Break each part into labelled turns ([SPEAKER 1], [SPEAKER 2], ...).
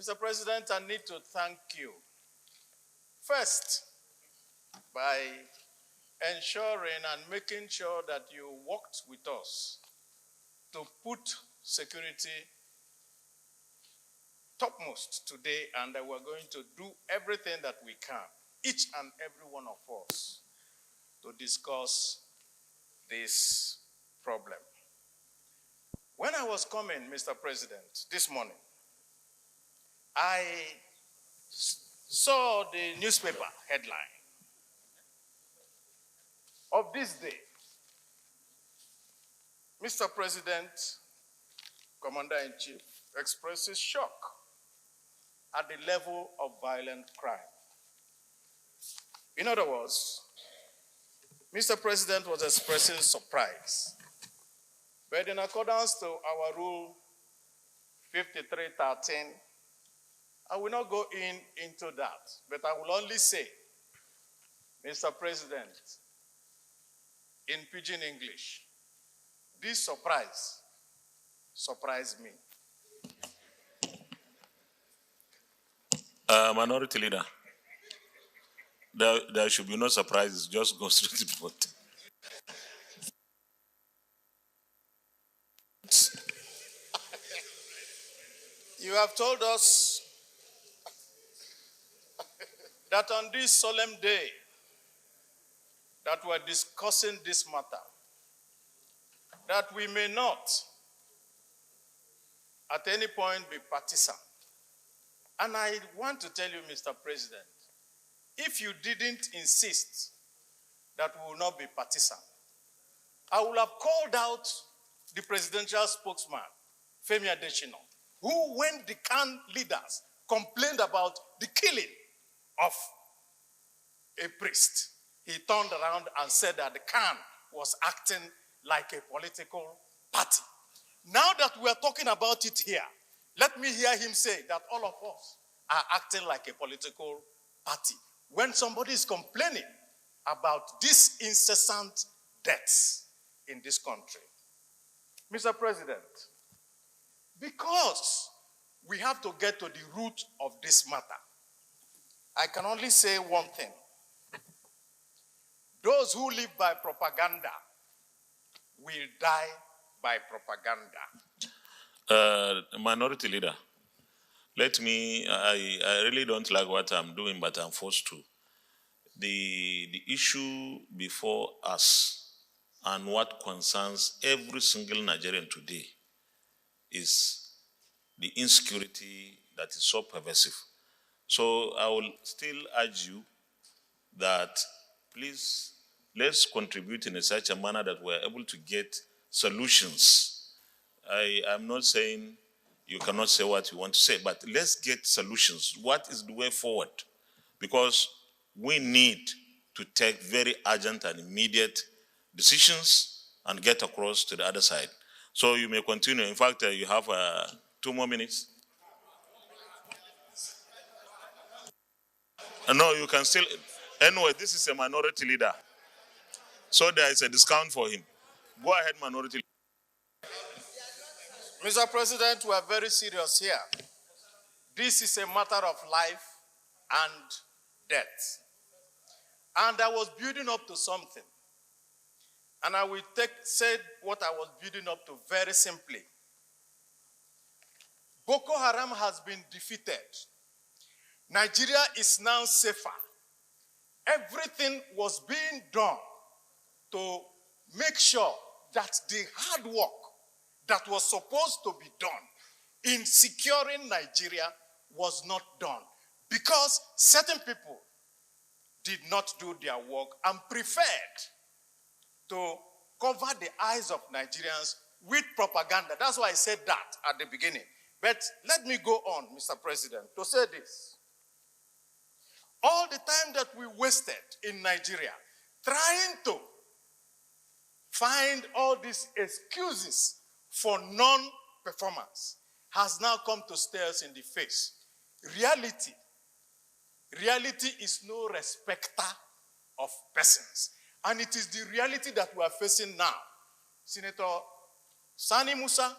[SPEAKER 1] Mr. President, I need to thank you. First, by ensuring and making sure that you worked with us to put security topmost today, and that we're going to do everything that we can, each and every one of us, to discuss this problem. When I was coming, Mr. President, this morning, I saw the newspaper headline of this day. Mr. President, Commander-in-Chief, expresses shock at the level of violent crime. In other words, Mr. President was expressing surprise. But in accordance to our rule 5313, I will not go into that, but I will only say, Mr. President, in pidgin English, this surprise surprised me.
[SPEAKER 2] Minority Leader, there should be no surprises, just go straight to the point.
[SPEAKER 1] You have told us that on this solemn day that we're discussing this matter, that we may not at any point be partisan. And I want to tell you, Mr. President, if you didn't insist that we will not be partisan, I would have called out the presidential spokesman, Femi Adesina, who, when the Khan leaders complained about the killing of a priest, he turned around and said that the Khan was acting like a political party. Now that we are talking about it here, let me hear him say that all of us are acting like a political party when somebody is complaining about these incessant deaths in this country. Mr. President, because we have to get to the root of this matter, I can only say one thing. Those who live by propaganda will die by propaganda.
[SPEAKER 2] Minority Leader, I really don't like what I'm doing, but I'm forced to. The issue before us and what concerns every single Nigerian today is the insecurity that is so pervasive. So I will still urge you that please, let's contribute in such a manner that we're able to get solutions. I'm not saying you cannot say what you want to say, but let's get solutions. What is the way forward? Because we need to take very urgent and immediate decisions and get across to the other side. So you may continue. In fact, you have 2 more minutes. No, you can still. Anyway, this is a minority leader. So there is a discount for him. Go ahead, minority leader.
[SPEAKER 1] Mr. President, we are very serious here. This is a matter of life and death. And I was building up to something. And I will say what I was building up to very simply. Boko Haram has been defeated. Nigeria is now safer. Everything was being done to make sure that the hard work that was supposed to be done in securing Nigeria was not done because certain people did not do their work and preferred to cover the eyes of Nigerians with propaganda. That's why I said that at the beginning. But let me go on, Mr. President, to say this. All the time that we wasted in Nigeria trying to find all these excuses for non-performance has now come to stare us in the face. Reality is no respecter of persons. And it is the reality that we are facing now. Senator Sani Musa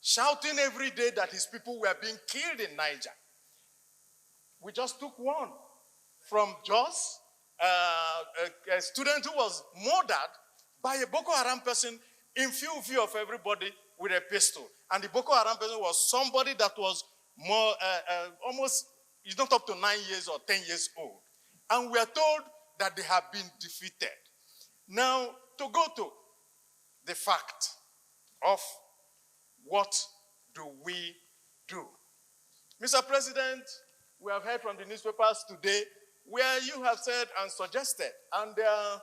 [SPEAKER 1] shouting every day that his people were being killed in Niger. We just took one from Jos, a student who was murdered by a Boko Haram person in full view of everybody with a pistol. And the Boko Haram person was somebody that was more, almost, he's not up to 9 years or 10 years old. And we are told that they have been defeated. Now, to go to the fact of what do we do? Mr. President, we have heard from the newspapers today where you have said and suggested, and they are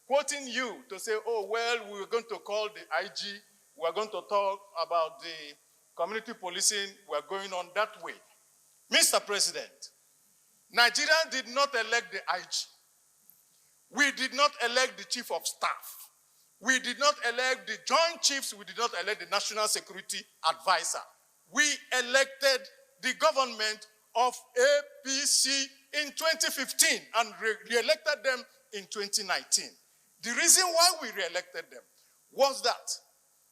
[SPEAKER 1] quoting you to say, oh, well, we're going to call the IG, we're going to talk about the community policing, we're going on that way. Mr. President, Nigeria did not elect the IG. We did not elect the chief of staff. We did not elect the joint chiefs. We did not elect the national security advisor. We elected the government of APC in 2015 and re-elected them in 2019. The reason why we re-elected them was that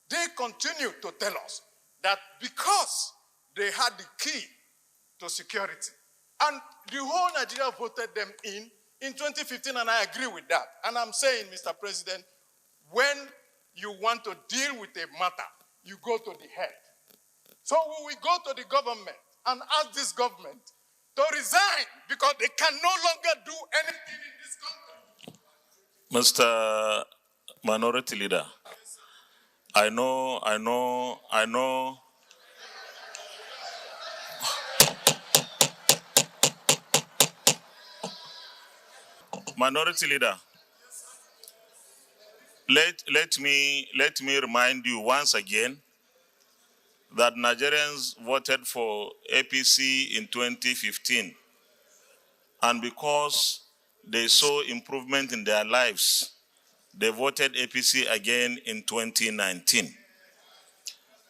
[SPEAKER 1] they continued to tell us that because they had the key to security, and the whole Nigeria voted them in 2015, and I agree with that. And I'm saying, Mr. President, when you want to deal with a matter, you go to the head. So we will go to the government and ask this government to resign because they can no longer do anything in this country.
[SPEAKER 2] Mr. Minority Leader, I know. Minority Leader, let me remind you once again that Nigerians voted for APC in 2015, and because they saw improvement in their lives, they voted APC again in 2019.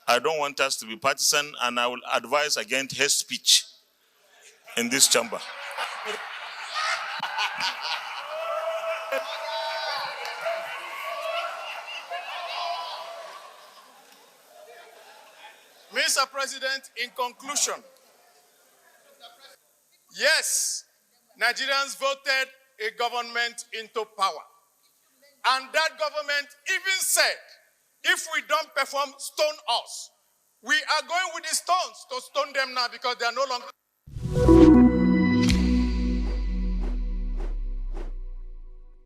[SPEAKER 2] I don't want us to be partisan, and I will advise against hate speech in this chamber.
[SPEAKER 1] Mr. President, in conclusion, yes, Nigerians voted a government into power. And that government even said, if we don't perform, stone us. We are going with the stones to stone them now because they are no longer